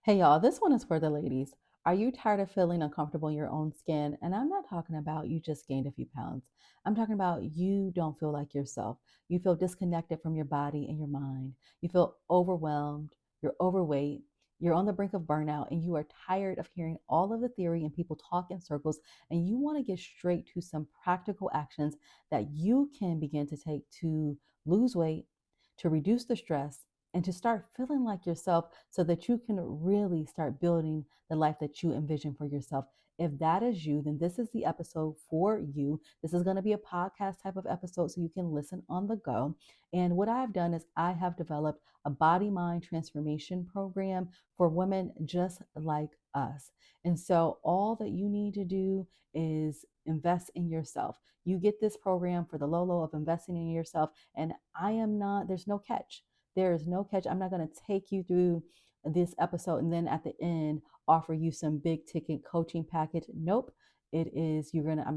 Hey y'all, this one is for the ladies. Are you tired of feeling uncomfortable in your own skin? And I'm not talking about you just gained a few pounds. I'm talking about you don't feel like yourself. You feel disconnected from your body and your mind. You feel overwhelmed. You're overweight. You're on the brink of burnout and you are tired of hearing all of the theory and people talk in circles. And you want to get straight to some practical actions that you can begin to take to lose weight, to reduce the stress, and to start feeling like yourself so that you can really start building the life that you envision for yourself. If that is you, then this is the episode for you. This is going to be a podcast type of episode so you can listen on the go. And what I've done is I have developed a body mind transformation program for women just like us. And so all that you need to do is invest in yourself. You get this program for the low low of investing in yourself. And there's no catch. There is no catch. I'm not going to take you through this episode and then at the end offer you some big ticket coaching package. Nope. I'm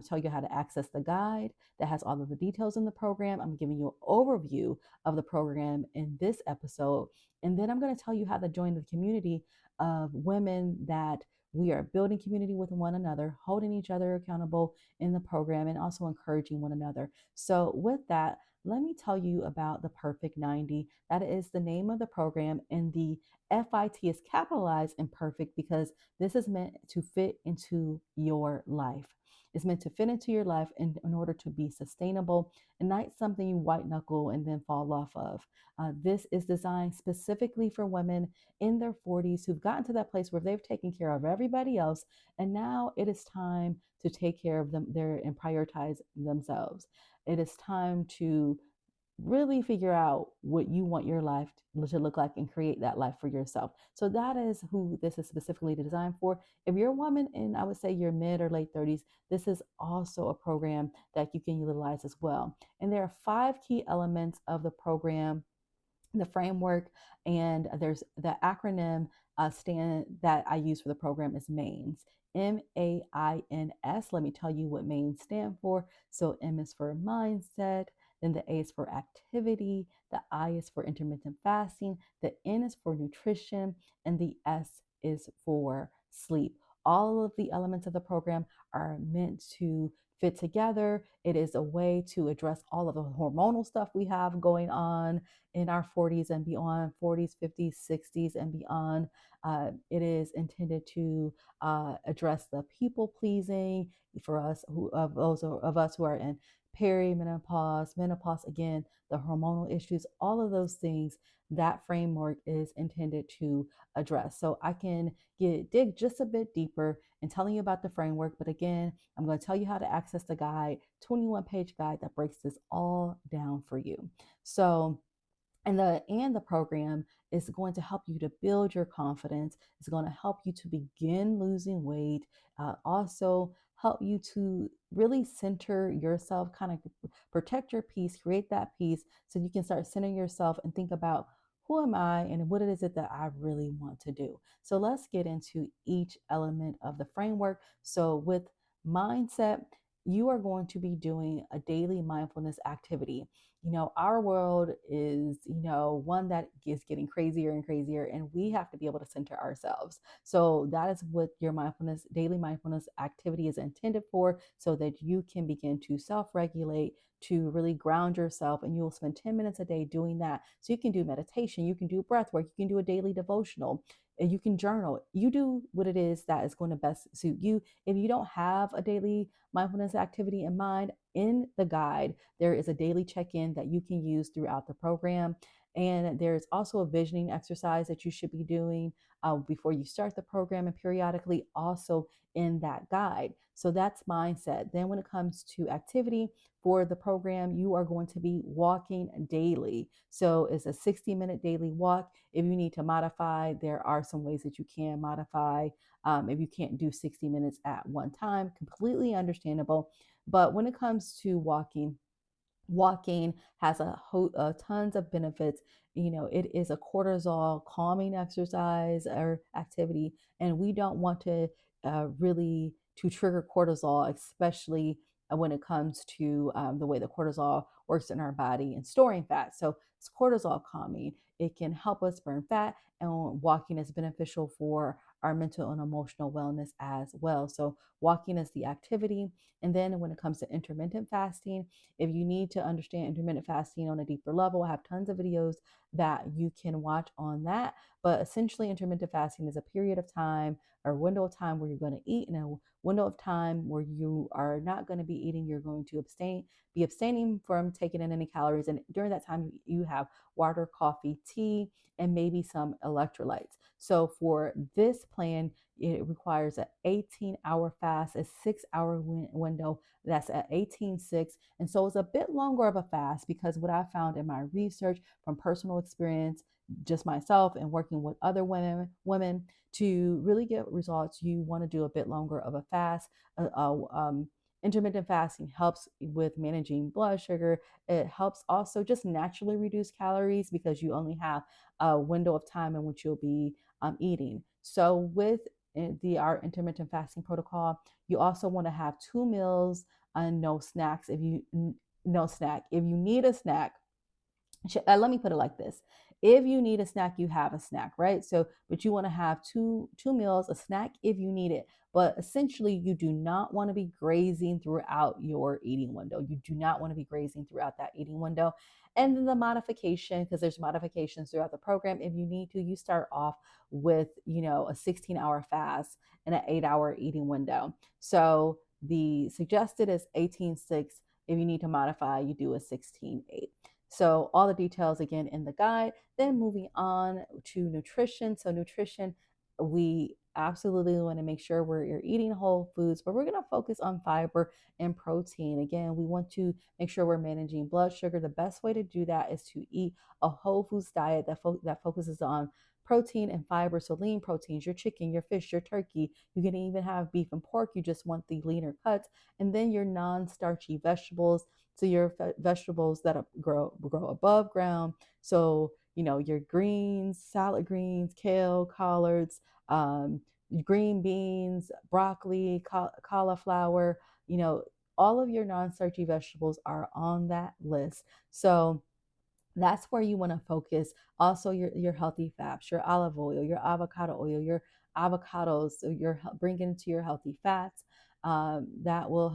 telling you how to access the guide that has all of the details in the program. I'm giving you an overview of the program in this episode. And then I'm going to tell you how to join the community of women that we are building community with one another, holding each other accountable in the program, and also encouraging one another. So, with that, let me tell you about the PerFIcT 90. That is the name of the program, and the FIT is capitalized in perfect because this is meant to fit into your life. It's meant to fit into your life in order to be sustainable and not something you white knuckle and then fall off of. This is designed specifically for women in their 40s who've gotten to that place where they've taken care of everybody else, and now it is time to take care of them there and prioritize themselves. It is time to really figure out what you want your life to look like and create that life for yourself. So that is who this is specifically designed for. If you're a woman and I would say your mid or late 30s, this is also a program that you can utilize as well. And there are 5 key elements of the program, the framework, and there's the acronym stand that I use for the program is MAINS. MAINS. Let me tell you what MAINS stand for. So M is for mindset, then the A is for activity, the I is for intermittent fasting, the N is for nutrition, and the S is for sleep. All of the elements of the program are meant to fit together. It is a way to address all of the hormonal stuff we have going on in our 40s and beyond, 40s, 50s, 60s, and beyond. It is intended to address the people pleasing for us, those of us who are in perimenopause, menopause, again, the hormonal issues, all of those things. That framework is intended to address. So I can dig just a bit deeper in telling you about the framework. But again, I'm going to tell you how to access the guide, 21-page guide that breaks this all down for you. So and the program is going to help you to build your confidence. It's going to help you to begin losing weight. Also help you to really center yourself, kind of protect your peace, create that peace, so you can start centering yourself and think about who am I and what it is it that I really want to do. So let's get into each element of the framework. So with mindset, you are going to be doing a daily mindfulness activity. Our world is, one that is getting crazier and crazier, and we have to be able to center ourselves. So that is what your daily mindfulness activity is intended for, so that you can begin to self-regulate, to really ground yourself, and you'll spend 10 minutes a day doing that. So you can do meditation, you can do breath work, you can do a daily devotional, and you can journal. You do what it is that is going to best suit you. If you don't have a daily mindfulness activity in mind, in the guide, there is a daily check in that you can use throughout the program. And there's also a visioning exercise that you should be doing before you start the program and periodically also in that guide. So that's mindset. Then, when it comes to activity for the program, you are going to be walking daily. So it's a 60-minute daily walk. If you need to modify, there are some ways that you can modify. If you can't do 60 minutes at one time, completely understandable. But when it comes to walking has tons of benefits. It is a cortisol calming exercise or activity, and we don't want to really to trigger cortisol, especially when it comes to the way the cortisol works in our body and storing fat. So it's cortisol calming. It can help us burn fat, and walking is beneficial for our mental and emotional wellness as well. So, walking is the activity. And then when it comes to intermittent fasting, if you need to understand intermittent fasting on a deeper level, I have tons of videos that you can watch on that. But essentially, intermittent fasting is a period of time or window of time where you're going to eat, and a window of time where you are not going to be eating. You're going to be abstaining from taking in any calories. And during that time, you have water, coffee, tea, and maybe some electrolytes. So for this plan, it requires an 18-hour fast, a 6-hour window. That's at 18:6. And so it's a bit longer of a fast because what I found in my research from personal experience, just myself and working with other women to really get results, you want to do a bit longer of a fast. Uh, uh, um, Intermittent fasting helps with managing blood sugar. It helps also just naturally reduce calories because you only have a window of time in which you'll be eating. So with our intermittent fasting protocol, you also want to have 2 meals and no snacks. If you no snack, if you need a snack, let me put it like this. If you need a snack, you have a snack, right? So but you want to have two meals, a snack if you need it, but essentially you do not want to be grazing throughout your eating window. You do not want to be grazing throughout that eating window. And then the modification, because there's modifications throughout the program, if you need to, you start off with a 16-hour fast and an 8-hour eating window. So the suggested is 18:6. If you need to modify, you do a 16:8. So all the details again in the guide. Then moving on to nutrition. So nutrition, we absolutely want to make sure we're eating whole foods, but we're going to focus on fiber and protein. Again, we want to make sure we're managing blood sugar. The best way to do that is to eat a whole foods diet that focuses on protein and fiber. So lean proteins, your chicken, your fish, your turkey. You can even have beef and pork. You just want the leaner cuts. And then your non-starchy vegetables, so your vegetables that grow above ground. So your greens, salad greens, kale, collards, um, green beans, broccoli, cauliflower. All of your non-starchy vegetables are on that list. So that's where you want to focus. Also, your healthy fats, your olive oil, your avocado oil, your avocados. So you're bringing into your healthy fats. That will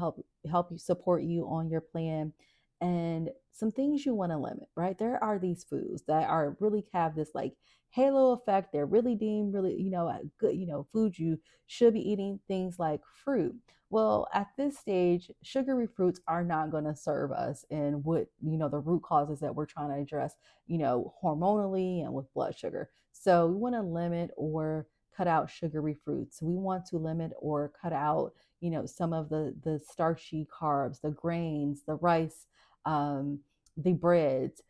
help you support you on your plan. And some things you want to limit, right? There are these foods that are really have this like halo effect. They're really deemed really, good, foods you should be eating. Things like fruit. Well, at this stage, sugary fruits are not going to serve us in what, the root causes that we're trying to address, hormonally and with blood sugar. So we want to limit or cut out sugary fruits. We want to limit or cut out, some of the starchy carbs, the grains, the rice, um, the breads,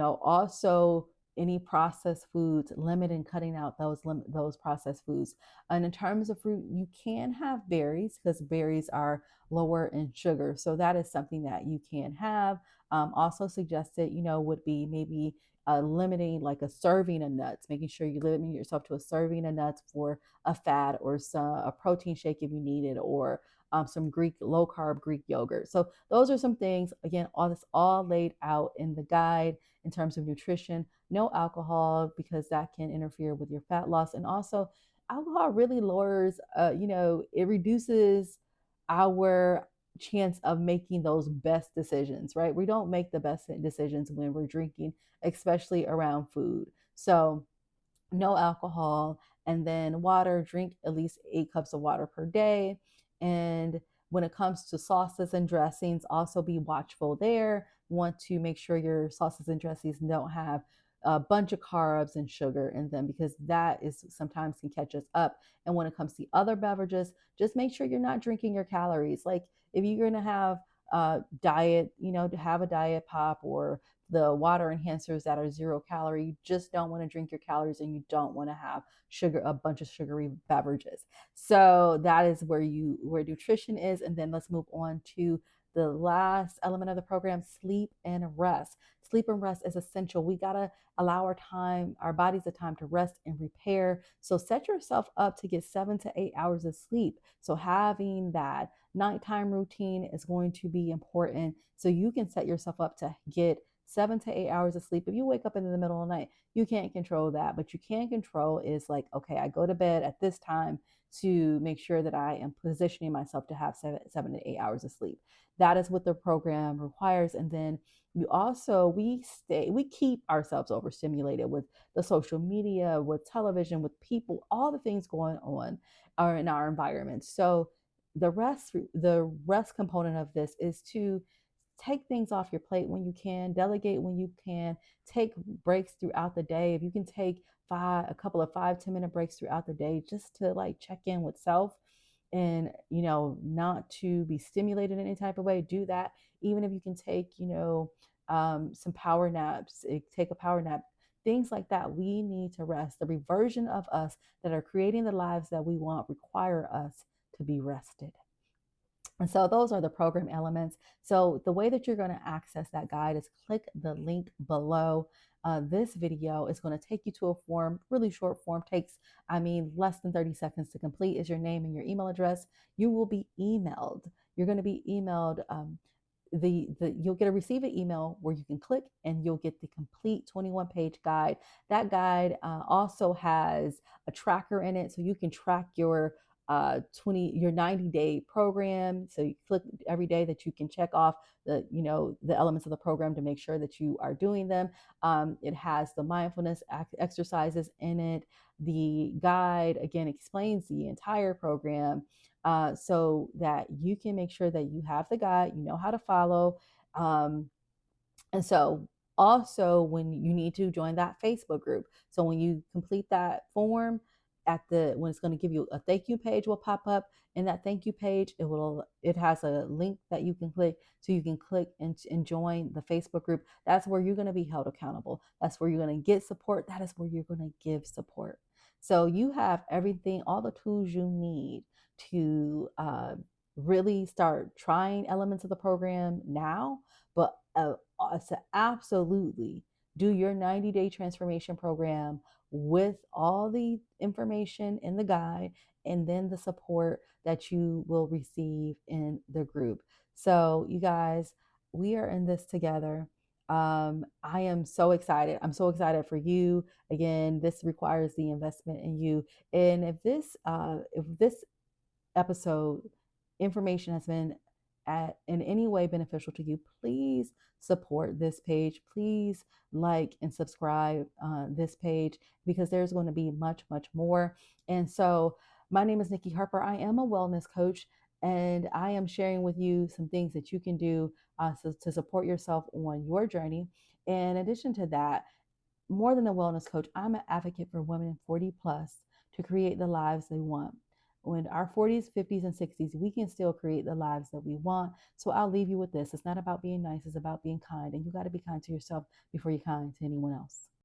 also any processed foods, limit and cutting out those processed foods. And in terms of fruit, you can have berries because berries are lower in sugar. So that is something that you can have. Also suggested, would be maybe limiting like a serving of nuts, making sure you limit yourself to a serving of nuts for a fat or a protein shake if you need it, or some low carb Greek yogurt. So those are some things. Again, all this all laid out in the guide in terms of nutrition. No alcohol because that can interfere with your fat loss, and also alcohol really lowers, it reduces our chance of making those best decisions, right? We don't make the best decisions when we're drinking, especially around food. So no alcohol, and then water, drink at least 8 cups of water per day. And when it comes to sauces and dressings, also be watchful there. Want to make sure your sauces and dressings don't have a bunch of carbs and sugar in them, because that is sometimes can catch us up. And when it comes to other beverages, just make sure you're not drinking your calories. Like if you're going to have diet, to have a diet pop or the water enhancers that are 0 calorie, you just don't want to drink your calories, and you don't want to have a bunch of sugary beverages. So that is where nutrition is. And then let's move on to the last element of the program: sleep and rest. Sleep and rest is essential. We gotta allow our bodies the time to rest and repair. So set yourself up to get 7 to 8 hours of sleep. So having that nighttime routine is going to be important so you can set yourself up to get 7 to 8 hours of sleep. If you wake up in the middle of the night, you can't control that. But you can control is like, okay, I go to bed at this time to make sure that I am positioning myself to have 7 to 8 hours of sleep. That is what the program requires. And then we keep ourselves overstimulated with the social media, with television, with people, all the things going on are in our environment. So the rest component of this is to take things off your plate when you can, delegate when you can, take breaks throughout the day. If you can take a couple of 5-10 minute breaks throughout the day just to like check in with self and not to be stimulated in any type of way, do that. Even if you can take some power naps, take a power nap, things like that. We need to rest. The reversion of us that are creating the lives that we want require us to be rested. And so those are the program elements. So the way that you're going to access that guide is click the link below. This video is going to take you to a form, really short form, takes, less than 30 seconds to complete, is your name and your email address. You will be emailed. You're going to be emailed you'll get a receive an email where you can click and you'll get the complete 21-page guide. That guide also has a tracker in it, so you can track your 90-day program. So you click every day that you can check off the elements of the program to make sure that you are doing them. It has the mindfulness exercises in it. The guide again explains the entire program, so that you can make sure that you have the guide, you know how to follow. Um, and so also when you need to join that Facebook group. So when you complete that form when it's going to give you a thank you page will pop up. In that thank you page, it has a link that you can click, so you can click and join the Facebook group. That's where you're going to be held accountable. That's where you're going to get support. That is where you're going to give support. So you have everything, all the tools you need to really start trying elements of the program now, but to absolutely do your 90-day transformation program with all the information in the guide and then the support that you will receive in the group. So, you guys, we are in this together. I am so excited. I'm so excited for you. Again, this requires the investment in you. And if this episode information has been in any way beneficial to you, please support this page. Please like and subscribe this page, because there's going to be much, much more. And so my name is Nikki Harper. I am a wellness coach, and I am sharing with you some things that you can do to support yourself on your journey. In addition to that, more than a wellness coach, I'm an advocate for women 40 plus to create the lives they want. When our 40s, 50s, and 60s, we can still create the lives that we want. So I'll leave you with this. It's not about being nice, it's about being kind. And you got to be kind to yourself before you're kind to anyone else.